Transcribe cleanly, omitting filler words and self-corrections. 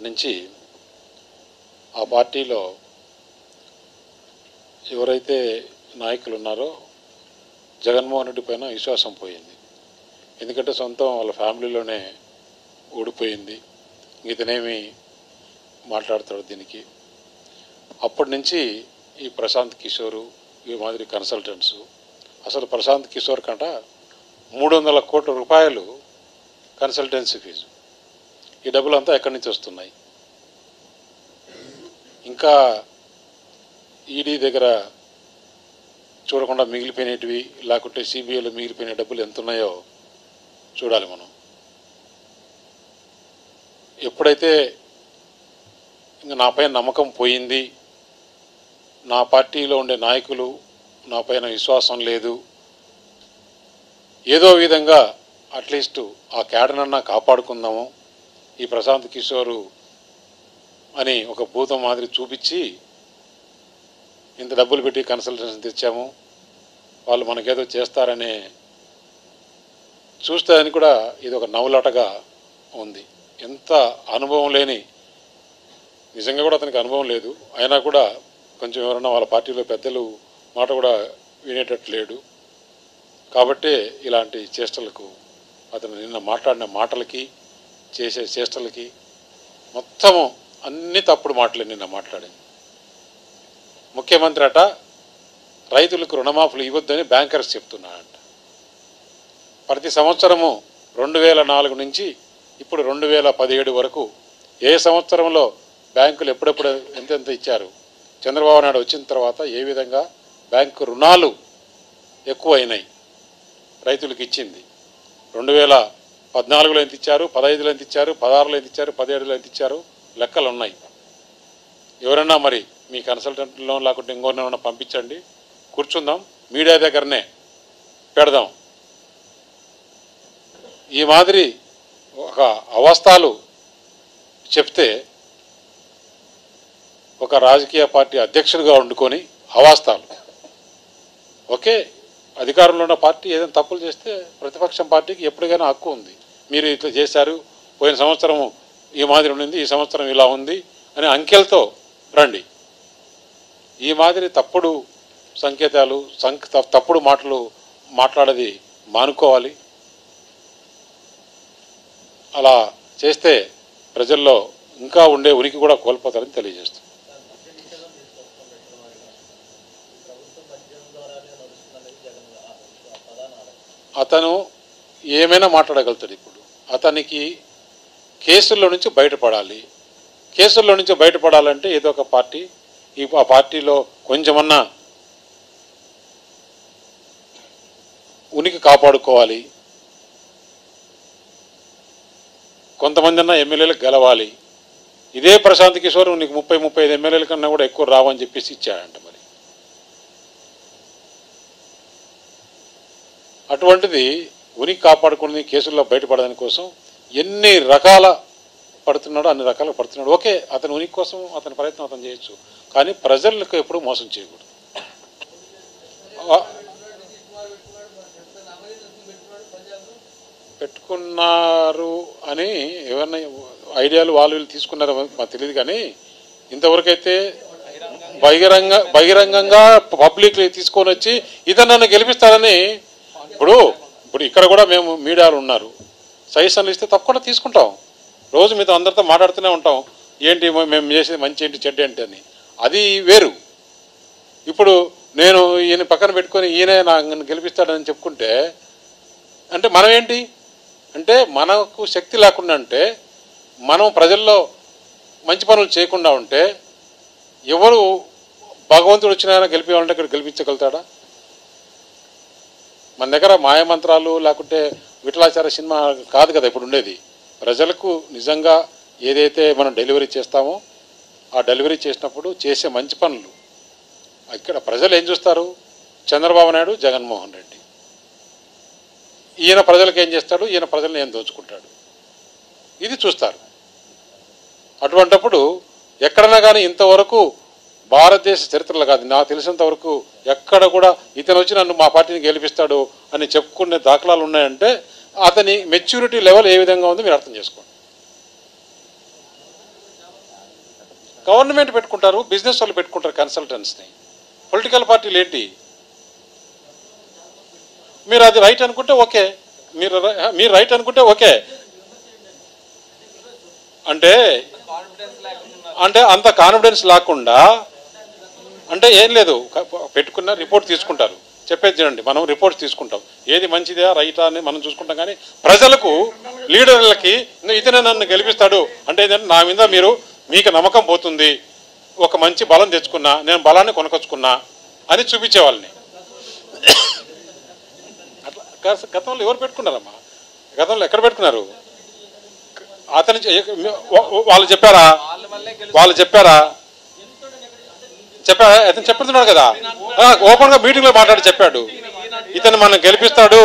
నుంచి ఆ పార్టీలో ఎవరైతే నాయకులు ఉన్నారో జగన్మోహన్ రెడ్డి పైన విశ్వాసం పోయింది. ఎందుకంటే సొంతం వాళ్ళ ఫ్యామిలీలోనే ఊడిపోయింది. ఇతనేమి మాట్లాడతాడు దీనికి. అప్పటి నుంచి ఈ ప్రశాంత్ కిషోరు ఈ మాదిరి కన్సల్టెంట్స్ అసలు ప్రశాంత్ కిషోర్ కంట 300 కోట్ల రూపాయలు కన్సల్టెన్సీ ఫీజు. ఈ డబ్బులంతా ఎక్కడి నుంచి వస్తున్నాయి? ఇంకా ఈడీ దగ్గర చూడకుండా మిగిలిపోయినవి లేకుంటే సిబిఐలో మిగిలిపోయిన డబ్బులు ఎంత ఉన్నాయో చూడాలి మనం. ఎప్పుడైతే ఇంకా నాపైన నమ్మకం పోయింది, నా పార్టీలో ఉండే నాయకులు నా పైన విశ్వాసం లేదు, ఏదో విధంగా అట్లీస్ట్ ఆ క్యాడర్నన్నా కాపాడుకుందాము, ఈ ప్రశాంత్ కిషోరు అని ఒక భూతం మాదిరి చూపించి ఇంత డబ్బులు పెట్టి కన్సల్టెన్సీ తెచ్చాము, వాళ్ళు మనకేదో చేస్తారనే చూస్తే అని కూడా ఇది ఒక నవ్వులాటగా ఉంది. ఎంత అనుభవం లేని, నిజంగా కూడా అతనికి అనుభవం లేదు, అయినా కూడా కొంచెం ఎవరన్నా వాళ్ళ పార్టీలో పెద్దలు మాట కూడా వినేటట్టు లేడు. కాబట్టే ఇలాంటి చేష్టలకు అతను నిన్న మాట్లాడిన మాటలకి చేసే చేష్టలకి మొత్తము అన్ని తప్పుడు మాటలే నిన్న మాట్లాడింది. ముఖ్యమంత్రి అట రైతులకు రుణమాఫీలు ఇవ్వద్దని బ్యాంకర్స్ చెప్తున్నాడంట. ప్రతి సంవత్సరము 2004 నుంచి ఇప్పుడు 2017 వరకు ఏ సంవత్సరంలో బ్యాంకులు ఎప్పుడెప్పుడు ఎంతెంత ఇచ్చారు, చంద్రబాబు నాయుడు వచ్చిన తర్వాత ఏ విధంగా బ్యాంకు రుణాలు ఎక్కువైనాయి, రైతులకు ఇచ్చింది 2014లో ఎంత ఇచ్చారు, 15లో ఎంత ఇచ్చారు, 16లో ఎంత ఇచ్చారు, 17లో ఎంత ఇచ్చారు, లెక్కలు ఉన్నాయి. ఎవరన్నా మరి మీ కన్సల్టెంట్లో లేకుంటే ఇంకోరినైనా పంపించండి, కూర్చుందాం, మీడియా దగ్గరనే పెడదాం. ఈ మాదిరి ఒక అవస్థలు చెప్తే ఒక రాజకీయ పార్టీ అధ్యక్షుడిగా వండుకొని అవాస్తాలు, ఓకే, అధికారంలో ఉన్న పార్టీ ఏదైనా తప్పులు చేస్తే ప్రతిపక్షం పార్టీకి ఎప్పటికైనా హక్కు ఉంది. మీరు ఇట్లా చేశారు, పోయిన సంవత్సరం ఈ మాదిరి ఉండింది, ఈ సంవత్సరం ఇలా ఉంది అని అంకెలతో రండి. ఈ మాదిరి తప్పుడు సంకేతాలు తప్పుడు మాటలు మాట్లాడేది మానుకోవాలి. అలా చేస్తే ప్రజల్లో ఇంకా ఉండే ఉనికి కూడా కోల్పోతారని తెలియజేస్తుంది. అతను ఏమైనా మాట్లాడగలుగుతాడు. ఇప్పుడు అతనికి కేసుల్లో నుంచి బయటపడాలి. కేసుల్లో నుంచి బయటపడాలంటే ఏదో ఒక పార్టీ, ఆ పార్టీలో కొంచెమన్నా ఉనికి కాపాడుకోవాలి, కొంతమంది అన్నా ఎమ్మెల్యేలకు గెలవాలి. ఇదే ప్రశాంత్ కిషోర్ నీకు 30-35 ఎమ్మెల్యేల కన్నా కూడా ఎక్కువ రావని చెప్పేసి ఇచ్చాడంట. మరి అటువంటిది ఉనికి కాపాడుకుని కేసుల్లో బయటపడడానికి కోసం ఎన్ని రకాల పడుతున్నాడో అన్ని రకాలు పడుతున్నాడు. ఓకే, అతని ఉనికి కోసం అతని ప్రయత్నం అతను చేయొచ్చు, కానీ ప్రజలకు ఎప్పుడూ మోసం చేయకూడదు. పెట్టుకున్నారు అని ఎవరన్నా ఐడియాలు వాళ్ళు వీళ్ళు తీసుకున్నారో మాకు తెలియదు, కానీ ఇంతవరకైతే బహిరంగంగా పబ్లిక్ తీసుకొని వచ్చి ఇతను నన్ను గెలిపిస్తారని ఇప్పుడు ఇక్కడ కూడా మేము మీడియాలు ఉన్నారు, సజెషన్లు ఇస్తే తప్పకుండా తీసుకుంటాం. రోజు మీతో అందరితో మాట్లాడుతూనే ఉంటాం, ఏంటి మేము చేసేది మంచి ఏంటి చెడ్డ ఏంటి అని. అది వేరు. ఇప్పుడు నేను ఈయన పక్కన పెట్టుకొని ఈయనే నన్ను గెలిపిస్తాడని చెప్పుకుంటే అంటే మనం ఏంటి అంటే మనకు శక్తి లేకుండా ఉంటే, మనం ప్రజల్లో మంచి పనులు చేయకుండా ఉంటే ఎవరు భగవంతుడు వచ్చినా గెలిపేవాళ్ళంటే ఇక్కడ గెలిపించగలుగుతాడా? మన దగ్గర మాయమంత్రాలు లేకుంటే విఠలాచార్య సినిమా కాదు కదా ఇప్పుడు ఉండేది. ప్రజలకు నిజంగా ఏదైతే మనం డెలివరీ చేస్తామో ఆ డెలివరీ చేసినప్పుడు చేసే మంచి పనులు ఇక్కడ ప్రజలు ఏం చూస్తారు? చంద్రబాబు నాయుడు, జగన్మోహన్ రెడ్డి. ఈయన ప్రజలకు ఏం చేస్తాడు, ఈయన ప్రజలను ఏం దోచుకుంటాడు, ఇది చూస్తారు. అటువంటప్పుడు ఎక్కడన్నా కానీ ఇంతవరకు భారతదేశ చరిత్రలో కాదు నాకు తెలిసినంత వరకు ఎక్కడ కూడా ఇతను వచ్చి నన్ను మా పార్టీని గెలిపిస్తాడు అని చెప్పుకునే దాఖలాలు ఉన్నాయంటే అతని మెచ్యూరిటీ లెవెల్ ఏ విధంగా ఉందో మీరు అర్థం చేసుకోండి. గవర్నమెంట్ పెట్టుకుంటారు, బిజినెస్ వాళ్ళు పెట్టుకుంటారు కన్సల్టెంట్స్ని. పొలిటికల్ పార్టీలు ఏంటి? మీరు అది రైట్ అనుకుంటే ఓకే, మీరు రైట్ అనుకుంటే ఓకే. అంటే అంత కాన్ఫిడెన్స్ లేకుండా అంటే ఏం లేదు, పెట్టుకున్న రిపోర్ట్ తీసుకుంటారు. చెప్పేది తినండి, మనం రిపోర్ట్స్ తీసుకుంటాం, ఏది మంచిదా రైటా అని మనం చూసుకుంటాం. కానీ ప్రజలకు, లీడర్లకి ఇతనే నన్ను గెలిపిస్తాడు అంటే నా మీద మీకు నమ్మకం పోతుంది, ఒక మంచి బలం తెచ్చుకున్నా, నేను బలాన్ని కొనకొచ్చుకున్నా అని చూపించేవాళ్ళని. అట్లా గతంలో ఎవరు పెట్టుకున్నారమ్మా? గతంలో ఎక్కడ పెట్టుకున్నారు? అతను వాళ్ళు చెప్పారా? అతను చెప్తున్నాడు కదా, ఓపెన్ గా మీటింగ్ లో మాట్లాడి చెప్పాడు, ఇతను మనం గెలిపిస్తాడు.